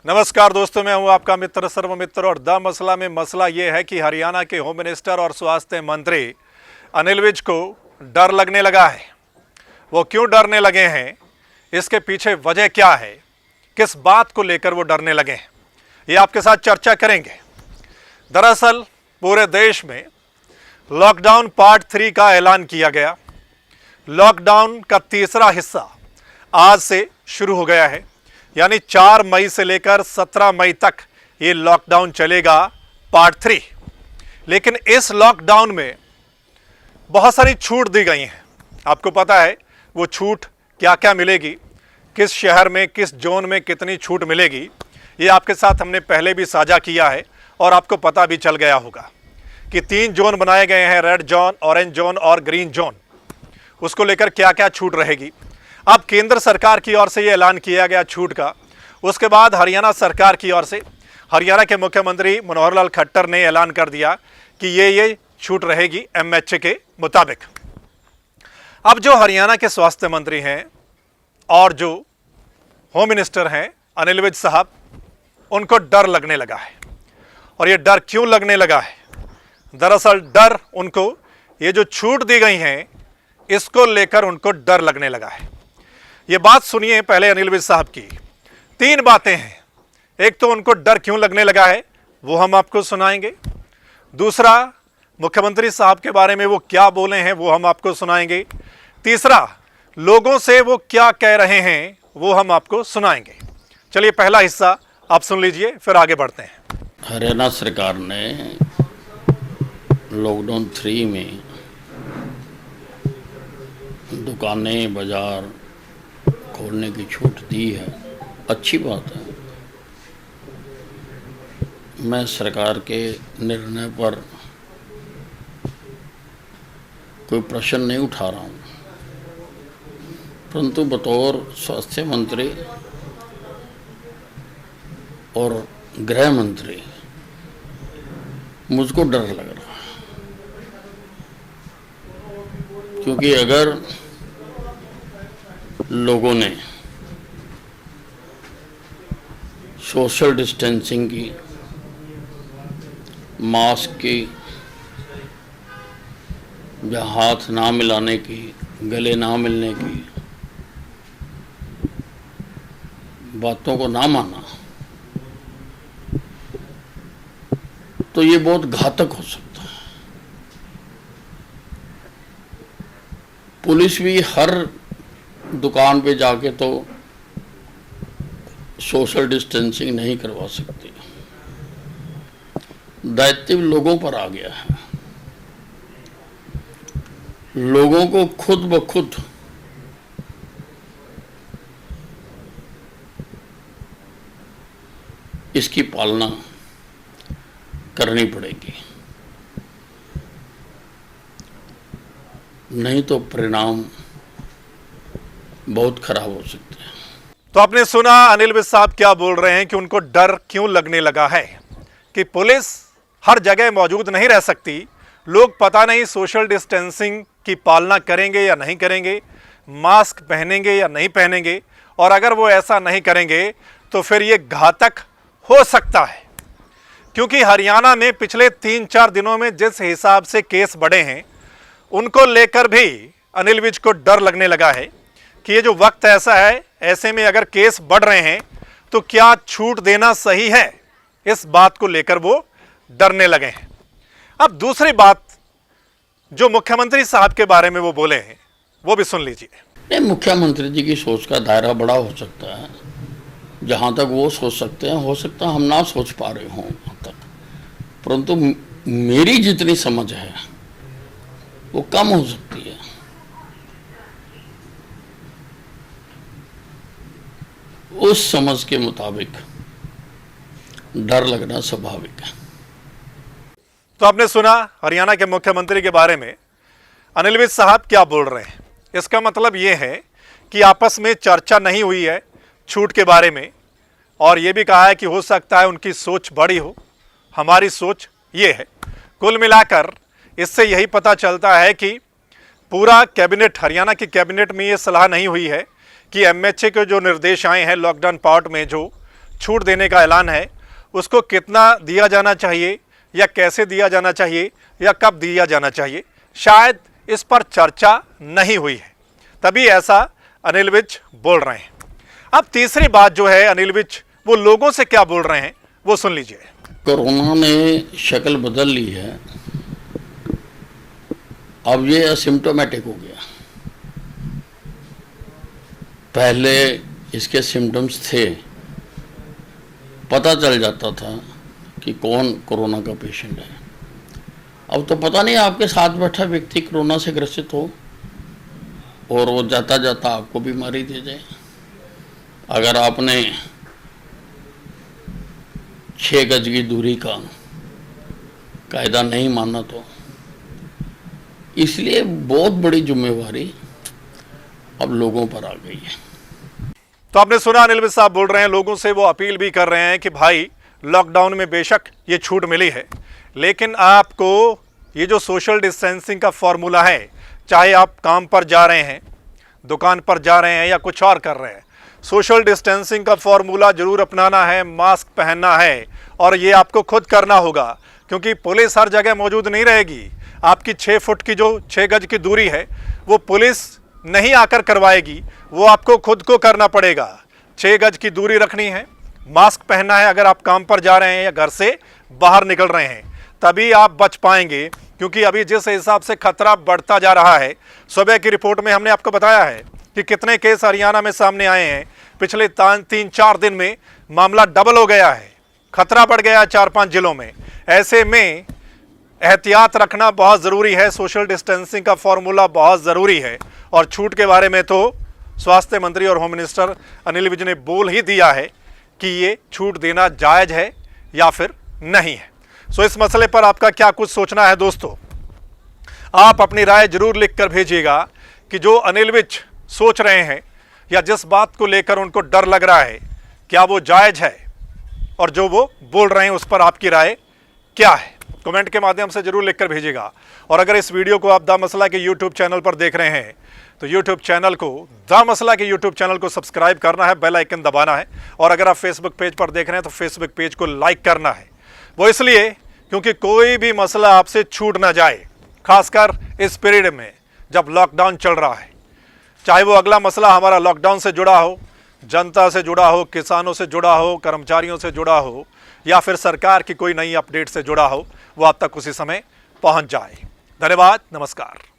नमस्कार दोस्तों, मैं हूं आपका मित्र सर्वमित्र और द मसला में मसला ये है कि हरियाणा के होम मिनिस्टर और स्वास्थ्य मंत्री अनिल विज को डर लगने लगा है। वो क्यों डरने लगे हैं, इसके पीछे वजह क्या है, किस बात को लेकर वो डरने लगे हैं, ये आपके साथ चर्चा करेंगे। दरअसल पूरे देश में लॉकडाउन पार्ट 3 का ऐलान किया गया। लॉकडाउन का तीसरा हिस्सा आज से शुरू हो गया है, यानी 4 मई से लेकर 17 मई तक ये लॉकडाउन चलेगा पार्ट 3। लेकिन इस लॉकडाउन में बहुत सारी छूट दी गई हैं। आपको पता है वो छूट क्या क्या मिलेगी, किस शहर में किस जोन में कितनी छूट मिलेगी, ये आपके साथ हमने पहले भी साझा किया है और आपको पता भी चल गया होगा कि 3 जोन बनाए गए हैं, रेड जोन, ऑरेंज जोन और ग्रीन जोन। उसको लेकर क्या क्या छूट रहेगी। अब केंद्र सरकार की ओर से ये ऐलान किया गया छूट का। उसके बाद हरियाणा सरकार की ओर से हरियाणा के मुख्यमंत्री मनोहर लाल खट्टर ने ऐलान कर दिया कि ये छूट रहेगी एमएचए के मुताबिक। अब जो हरियाणा के स्वास्थ्य मंत्री हैं और जो होम मिनिस्टर हैं अनिल विज साहब, उनको डर लगने लगा है। और ये डर क्यों लगने लगा है? दरअसल डर उनको, ये जो छूट दी गई हैं इसको लेकर उनको डर लगने लगा है। ये बात सुनिए पहले अनिल विज साहब की। 3 बातें हैं। एक तो उनको डर क्यों लगने लगा है वो हम आपको सुनाएंगे। दूसरा, मुख्यमंत्री साहब के बारे में वो क्या बोले हैं वो हम आपको सुनाएंगे। तीसरा, लोगों से वो क्या कह रहे हैं वो हम आपको सुनाएंगे। चलिए पहला हिस्सा आप सुन लीजिए, फिर आगे बढ़ते हैं। हरियाणा सरकार ने लॉकडाउन 3 में दुकानें, बाजार खोलने की छूट दी है, अच्छी बात है। मैं सरकार के निर्णय पर कोई प्रश्न नहीं उठा रहा हूँ, परंतु बतौर स्वास्थ्य मंत्री और गृह मंत्री मुझको डर लग रहा है। क्योंकि अगर लोगों ने सोशल डिस्टेंसिंग की, मास्क की, या हाथ ना मिलाने की, गले ना मिलने की बातों को ना माना, तो ये बहुत घातक हो सकता है। पुलिस भी हर दुकान पे जाके तो सोशल डिस्टेंसिंग नहीं करवा सकती। दायित्व लोगों पर आ गया है। लोगों को खुद ब खुद इसकी पालना करनी पड़ेगी, नहीं तो परिणाम बहुत खराब हो सकते हैं। तो आपने सुना अनिल विज साहब क्या बोल रहे हैं कि उनको डर क्यों लगने लगा है कि पुलिस हर जगह मौजूद नहीं रह सकती। लोग पता नहीं सोशल डिस्टेंसिंग की पालना करेंगे या नहीं करेंगे, मास्क पहनेंगे या नहीं पहनेंगे, और अगर वो ऐसा नहीं करेंगे तो फिर ये घातक हो सकता है। क्योंकि हरियाणा में पिछले 3-4 दिनों में जिस हिसाब से केस बढ़े हैं, उनको लेकर भी अनिल विज को डर लगने लगा है कि ये जो वक्त ऐसा है, ऐसे में अगर केस बढ़ रहे हैं तो क्या छूट देना सही है, इस बात को लेकर वो डरने लगे हैं। अब दूसरी बात जो मुख्यमंत्री साहब के बारे में वो बोले हैं वो भी सुन लीजिए। नहीं, मुख्यमंत्री जी की सोच का दायरा बड़ा हो सकता है। जहाँ तक वो सोच सकते हैं, हो सकता है हम ना सोच पा रहे हों वहाँ तक, परंतु मेरी जितनी समझ है वो कम हो सकती है। उस समझ के मुताबिक डर लगना स्वाभाविक है। तो आपने सुना हरियाणा के मुख्यमंत्री के बारे में अनिल विज साहब क्या बोल रहे हैं। इसका मतलब ये है कि आपस में चर्चा नहीं हुई है छूट के बारे में, और ये भी कहा है कि हो सकता है उनकी सोच बड़ी हो, हमारी सोच ये है। कुल मिलाकर इससे यही पता चलता है कि पूरा कैबिनेट, हरियाणा की कैबिनेट में ये सलाह नहीं हुई है कि एमएचए के जो निर्देश आए हैं लॉकडाउन पार्ट में जो छूट देने का ऐलान है उसको कितना दिया जाना चाहिए या कैसे दिया जाना चाहिए या कब दिया जाना चाहिए, शायद इस पर चर्चा नहीं हुई है, तभी ऐसा अनिल विज बोल रहे हैं। अब तीसरी बात जो है, अनिल विज वो लोगों से क्या बोल रहे हैं वो सुन लीजिए। कोरोना ने शक्ल बदल ली है, अब ये असिम्टोमेटिक हो गया। पहले इसके सिम्टम्स थे, पता चल जाता था कि कौन कोरोना का पेशेंट है। अब तो पता नहीं आपके साथ बैठा व्यक्ति कोरोना से ग्रसित हो और वो जाता जाता आपको बीमारी दे जाए। अगर आपने 6 गज की दूरी का कायदा नहीं माना तो इसलिए बहुत बड़ी जिम्मेवारी अब लोगों पर आ गई है। तो आपने सुना अनिल विज साहब बोल रहे हैं, लोगों से वो अपील भी कर रहे हैं कि भाई लॉकडाउन में बेशक ये छूट मिली है, लेकिन आपको ये जो सोशल डिस्टेंसिंग का फॉर्मूला है, चाहे आप काम पर जा रहे हैं, दुकान पर जा रहे हैं या कुछ और कर रहे हैं, सोशल डिस्टेंसिंग का फॉर्मूला जरूर अपनाना है, मास्क पहनना है और ये आपको खुद करना होगा, क्योंकि पुलिस हर जगह मौजूद नहीं रहेगी। आपकी 6 फुट की जो 6 गज की दूरी है वो पुलिस नहीं आकर करवाएगी, वो आपको खुद को करना पड़ेगा। 6 गज की दूरी रखनी है, मास्क पहनना है अगर आप काम पर जा रहे हैं या घर से बाहर निकल रहे हैं, तभी आप बच पाएंगे। क्योंकि अभी जिस हिसाब से खतरा बढ़ता जा रहा है, सुबह की रिपोर्ट में हमने आपको बताया है कि कितने केस हरियाणा में सामने आए हैं। पिछले 3-4 दिन में मामला डबल हो गया है, खतरा बढ़ गया है 4-5 जिलों में। ऐसे में एहतियात रखना बहुत ज़रूरी है, सोशल डिस्टेंसिंग का फॉर्मूला बहुत ज़रूरी है। और छूट के बारे में तो स्वास्थ्य मंत्री और होम मिनिस्टर अनिल विज ने बोल ही दिया है कि ये छूट देना जायज़ है या फिर नहीं है। सो इस मसले पर आपका क्या कुछ सोचना है दोस्तों, आप अपनी राय जरूर लिख कर भेजिएगा कि जो अनिल विज सोच रहे हैं या जिस बात को लेकर उनको डर लग रहा है, क्या वो जायज़ है, और जो वो बोल रहे हैं उस पर आपकी राय क्या है, कमेंट के माध्यम से जरूर लिखकर भेजिएगा। और अगर इस वीडियो को आप द मसला के यूट्यूब चैनल पर देख रहे हैं तो यूट्यूब चैनल को, द मसला के यूट्यूब चैनल को सब्सक्राइब करना है, बेल आइकन दबाना है। और अगर आप फेसबुक पेज पर देख रहे हैं तो फेसबुक पेज को लाइक करना है, वो इसलिए क्योंकि कोई भी मसला आपसे छूट ना जाए, खासकर इस पीरियड में जब लॉकडाउन चल रहा है। चाहे वो अगला मसला हमारा लॉकडाउन से जुड़ा हो, जनता से जुड़ा हो, किसानों से जुड़ा हो, कर्मचारियों से जुड़ा हो, या फिर सरकार की कोई नई अपडेट से जुड़ा हो, वो आप तक उसी समय पहुंच जाए। धन्यवाद, नमस्कार।